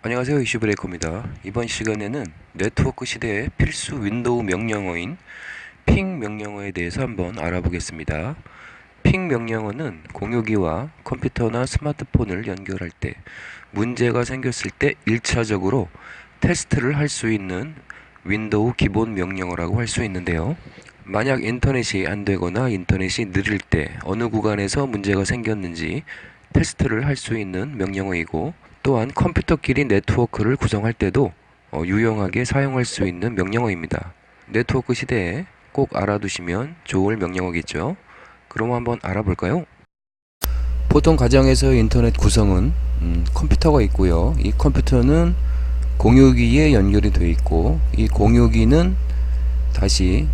안녕하세요, 이슈브레이커입니다. 이번 시간에는 네트워크 시대의 필수 윈도우 명령어인 핑 명령어에 대해서 한번 알아보겠습니다. 핑 명령어는 공유기와 컴퓨터나 스마트폰을 연결할 때 문제가 생겼을 때 1차적으로 테스트를 할 수 있는 윈도우 기본 명령어라고 할 수 있는데요. 만약 인터넷이 안 되거나 인터넷이 느릴 때 어느 구간에서 문제가 생겼는지 테스트를 할 수 있는 명령어이고, 또한 컴퓨터끼리 네트워크를 구성할 때도 유용하게 사용할 수 있는 명령어입니다. 네트워크 시대에 꼭 알아두시면 좋을 명령어겠죠. 그럼 한번 알아볼까요? 보통 가정에서 인터넷 구성은 컴퓨터가 있고요. 이 컴퓨터는 공유기에 연결이 되어 있고, 이 공유기는 다시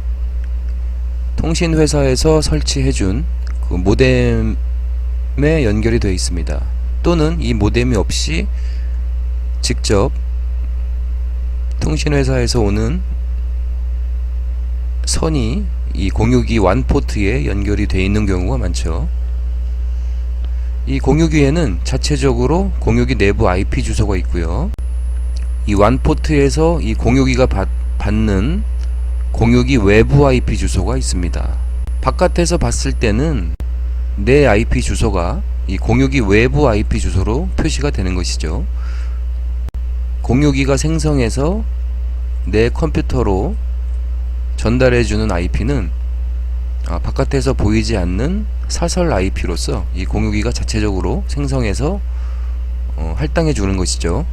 통신회사에서 설치해준 그 모뎀에 연결이 되어 있습니다. 또는 이 모뎀이 없이 직접 통신회사에서 오는 선이 이 공유기 완 포트에 연결이 되어 있는 경우가 많죠. 이 공유기에는 자체적으로 공유기 내부 IP 주소가 있고요. 이 완 포트에서 이 공유기가 받는 공유기 외부 IP 주소가 있습니다. 바깥에서 봤을 때는 내 IP 주소가 이 공유기 외부 IP 주소로 표시가 되는 것이죠. 공유기가 생성해서 내 컴퓨터로 전달해주는 IP는 바깥에서 보이지 않는 사설 IP로서 이 공유기가 자체적으로 생성해서 할당해 주는 것이죠.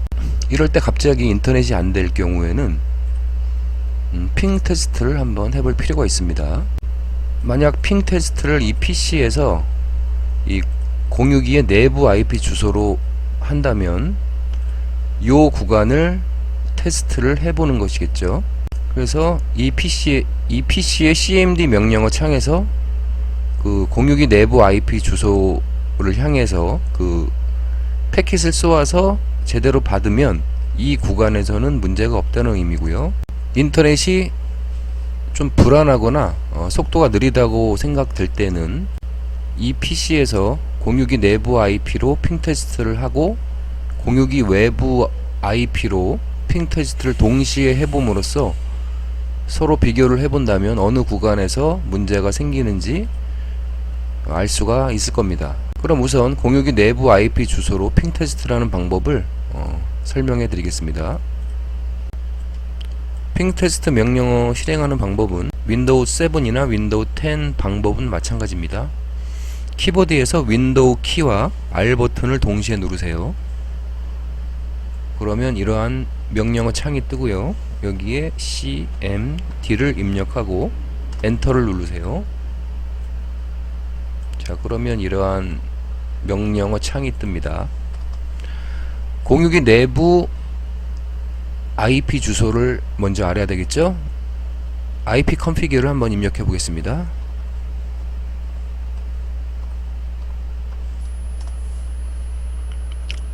이럴 때 갑자기 인터넷이 안 될 경우에는 핑 테스트를 한번 해볼 필요가 있습니다. 만약 핑 테스트를 이 PC에서 이 공유기의 내부 IP 주소로 한다면 이 구간을 테스트를 해보는 것이겠죠. 그래서 이 PC의 CMD 명령어 창에서 그 공유기 내부 IP 주소를 향해서 그 패킷을 쏘아서 제대로 받으면 이 구간에서는 문제가 없다는 의미고요. 인터넷이 좀 불안하거나 속도가 느리다고 생각될 때는 이 PC에서 공유기 내부 IP로 핑 테스트를 하고 공유기 외부 IP로 핑 테스트를 동시에 해봄으로써 서로 비교를 해본다면 어느 구간에서 문제가 생기는지 알 수가 있을 겁니다. 그럼 우선 공유기 내부 IP 주소로 핑 테스트를 하는 방법을 설명해 드리겠습니다. 핑 테스트 명령어 실행하는 방법은 윈도우 7이나 윈도우 10 방법은 마찬가지입니다. 키보드에서 윈도우 키와 R 버튼을 동시에 누르세요. 그러면 이러한 명령어 창이 뜨고요. 여기에 CMD를 입력하고 엔터를 누르세요. 자, 그러면 이러한 명령어 창이 뜹니다. 공유기 내부 IP 주소를 먼저 알아야 되겠죠? IP 컨피그를 한번 입력해 보겠습니다.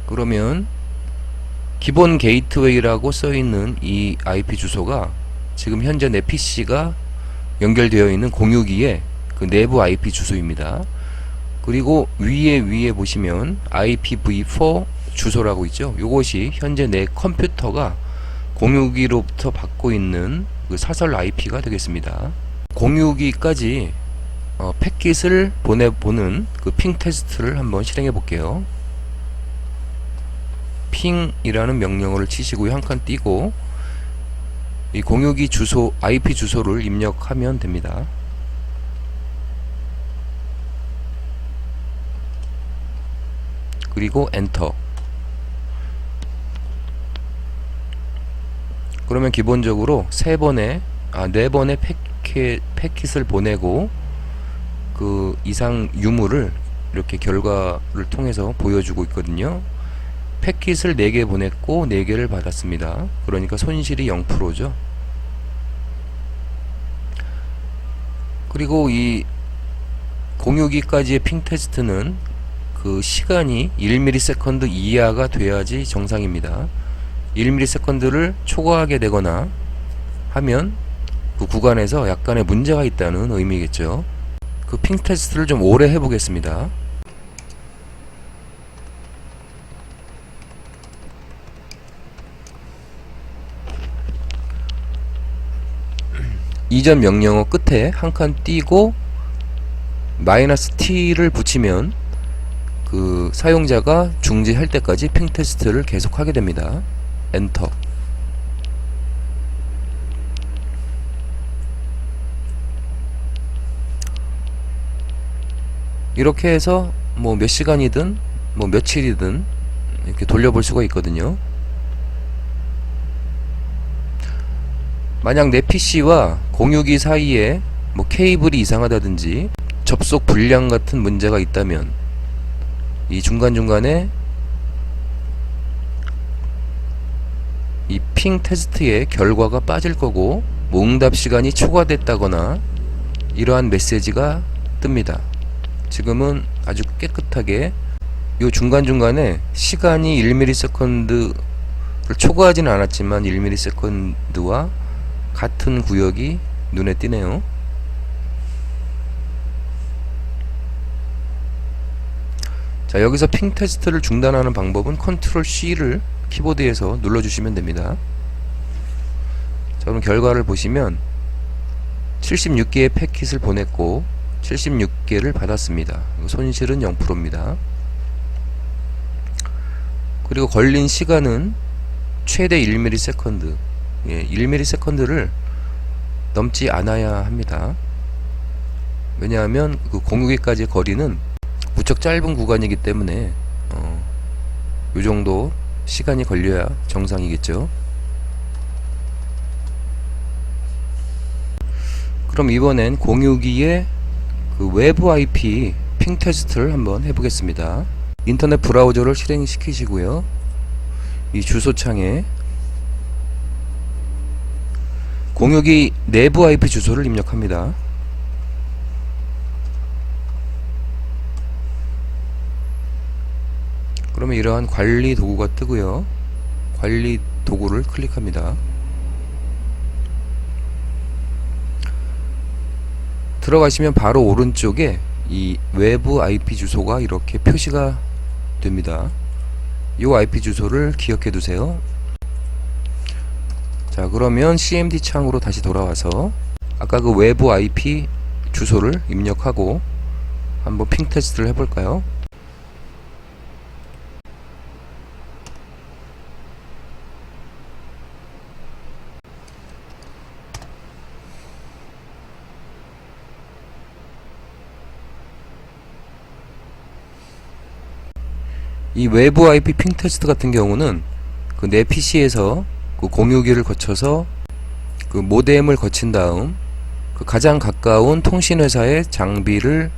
그러면 기본 게이트웨이라고 써있는 이 IP 주소가 지금 현재 내 PC가 연결되어 있는 공유기의 그 내부 IP 주소입니다. 그리고 위에 보시면 IPv4 주소라고 있죠. 이것이 현재 내 컴퓨터가 공유기로부터 받고 있는 그 사설 IP가 되겠습니다. 공유기까지 패킷을 보내보는 그 핑 테스트를 한번 실행해 볼게요. 핑이라는 명령어를 치시고요. 한 칸 띄고 이 공유기 주소 IP 주소를 입력하면 됩니다. 그리고 엔터. 그러면 기본적으로 4번의 패킷을 보내고 그 이상 유무를 이렇게 결과를 통해서 보여주고 있거든요. 패킷을 4개 보냈고 4개를 받았습니다. 그러니까 손실이 0%죠. 그리고 이 공유기까지의 핑 테스트는 그 시간이 1ms 이하가 돼야지 정상입니다. 1ms를 초과하게 되거나 하면 그 구간에서 약간의 문제가 있다는 의미겠죠. 그 핑 테스트를 좀 오래 해보겠습니다. 이전 명령어 끝에 한 칸 띄고 -t를 붙이면 그 사용자가 중지할 때까지 핑 테스트를 계속하게 됩니다. 엔터. 이렇게 해서 뭐 몇 시간이든 뭐 며칠이든 이렇게 돌려볼 수가 있거든요. 만약 내 PC와 공유기 사이에 뭐 케이블이 이상하다든지 접속 불량 같은 문제가 있다면 이 중간중간에 이 핑 테스트의 결과가 빠질 거고 뭐 응답 시간이 초과됐다거나 이러한 메시지가 뜹니다. 지금은 아주 깨끗하게 요 중간중간에 시간이 1ms를 초과하지는 않았지만 1ms와 같은 구역이 눈에 띄네요. 자, 여기서 핑 테스트를 중단하는 방법은 컨트롤 C를 키보드에서 눌러주시면 됩니다. 자, 그럼 결과를 보시면 76개의 패킷을 보냈고 76개를 받았습니다. 손실은 0%입니다. 그리고 걸린 시간은 최대 1ms, 1ms를 넘지 않아야 합니다. 왜냐하면 그 공유기까지의 거리는 무척 짧은 구간이기 때문에 요 정도 시간이 걸려야 정상이겠죠. 그럼 이번엔 공유기의 그 외부 IP 핑 테스트를 한번 해보겠습니다. 인터넷 브라우저를 실행시키시고요. 이 주소창에 공유기 내부 IP 주소를 입력합니다. 그러면 이러한 관리 도구가 뜨고요. 관리 도구를 클릭합니다. 들어가시면 바로 오른쪽에 이 외부 IP 주소가 이렇게 표시가 됩니다. 이 IP 주소를 기억해 두세요. 자, 그러면 CMD 창으로 다시 돌아와서 아까 그 외부 IP 주소를 입력하고 한번 핑 테스트를 해볼까요? 이 외부 IP 핑 테스트 같은 경우는 그 내 PC에서 그 공유기를 거쳐서 그 모뎀을 거친 다음 그 가장 가까운 통신회사의 장비를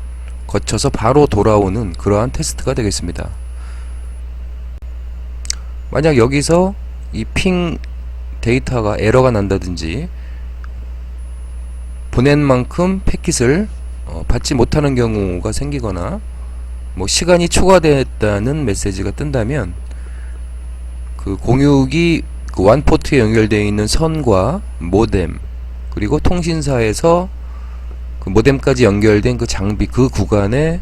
거쳐서 바로 돌아오는 그러한 테스트가 되겠습니다. 만약 여기서 이 핑 데이터가 에러가 난다든지 보낸 만큼 패킷을 받지 못하는 경우가 생기거나 뭐 시간이 초과됐다는 메시지가 뜬다면 그 공유기 그 완포트에 연결되어 있는 선과 모뎀 그리고 통신사에서 그 모뎀까지 연결된 그 장비 그 구간에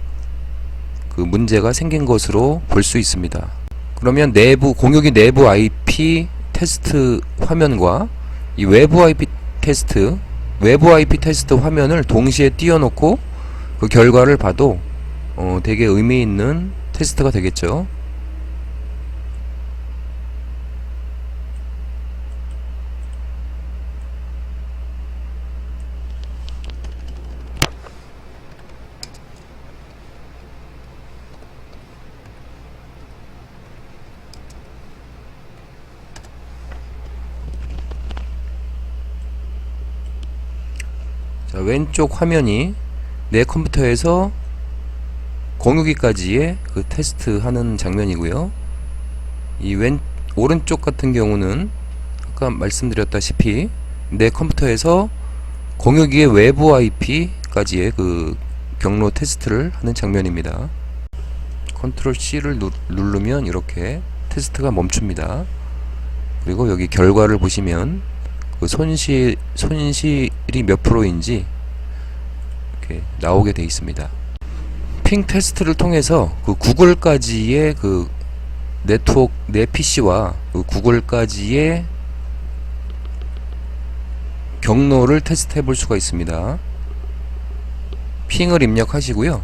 그 문제가 생긴 것으로 볼 수 있습니다. 그러면 내부 공유기 내부 IP 테스트 화면과 이 외부 IP 테스트 화면을 동시에 띄워놓고 그 결과를 봐도 되게 의미 있는 테스트가 되겠죠. 자, 왼쪽 화면이 내 컴퓨터에서 공유기까지의 그 테스트 하는 장면이고요. 이 오른쪽 같은 경우는 아까 말씀드렸다시피 내 컴퓨터에서 공유기의 외부 IP까지의 그 경로 테스트를 하는 장면입니다. 컨트롤 C를 누르면 이렇게 테스트가 멈춥니다. 그리고 여기 결과를 보시면 그 손실이 몇 프로인지 이렇게 나오게 되어 있습니다. 핑 테스트를 통해서 그 구글까지의 그 네트워크 내 PC와 그 구글까지의 경로를 테스트 해볼 수가 있습니다. 핑을 입력하시고요.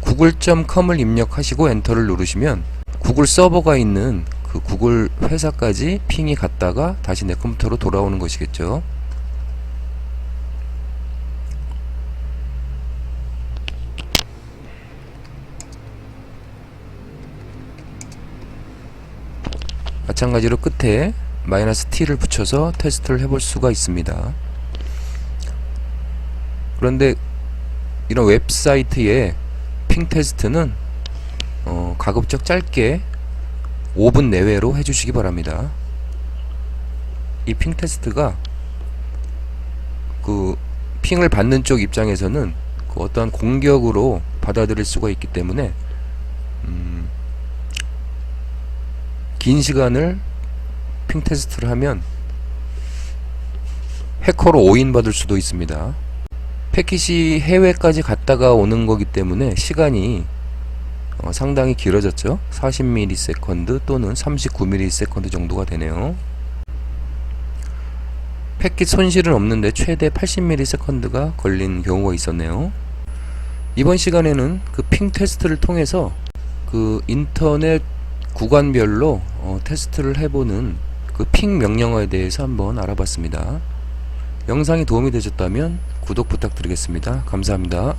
google.com을 입력하시고 엔터를 누르시면 구글 서버가 있는 그 구글 회사까지 핑이 갔다가 다시 내 컴퓨터로 돌아오는 것이겠죠. 마찬가지로 끝에 -t를 붙여서 테스트를 해볼 수가 있습니다. 그런데 이런 웹사이트의 핑 테스트는 가급적 짧게 5분 내외로 해주시기 바랍니다. 이 핑 테스트가 그 핑을 받는 쪽 입장에서는 그 어떠한 공격으로 받아들일 수가 있기 때문에 긴 시간을 핑 테스트를 하면 해커로 오인받을 수도 있습니다. 패킷이 해외까지 갔다가 오는 거기 때문에 시간이 상당히 길어졌죠. 40ms 또는 39ms 정도가 되네요. 패킷 손실은 없는데 최대 80ms가 걸린 경우가 있었네요. 이번 시간에는 그 핑 테스트를 통해서 그 인터넷 구간별로 테스트를 해보는 그 핑 명령어에 대해서 한번 알아봤습니다. 영상이 도움이 되셨다면 구독 부탁드리겠습니다. 감사합니다.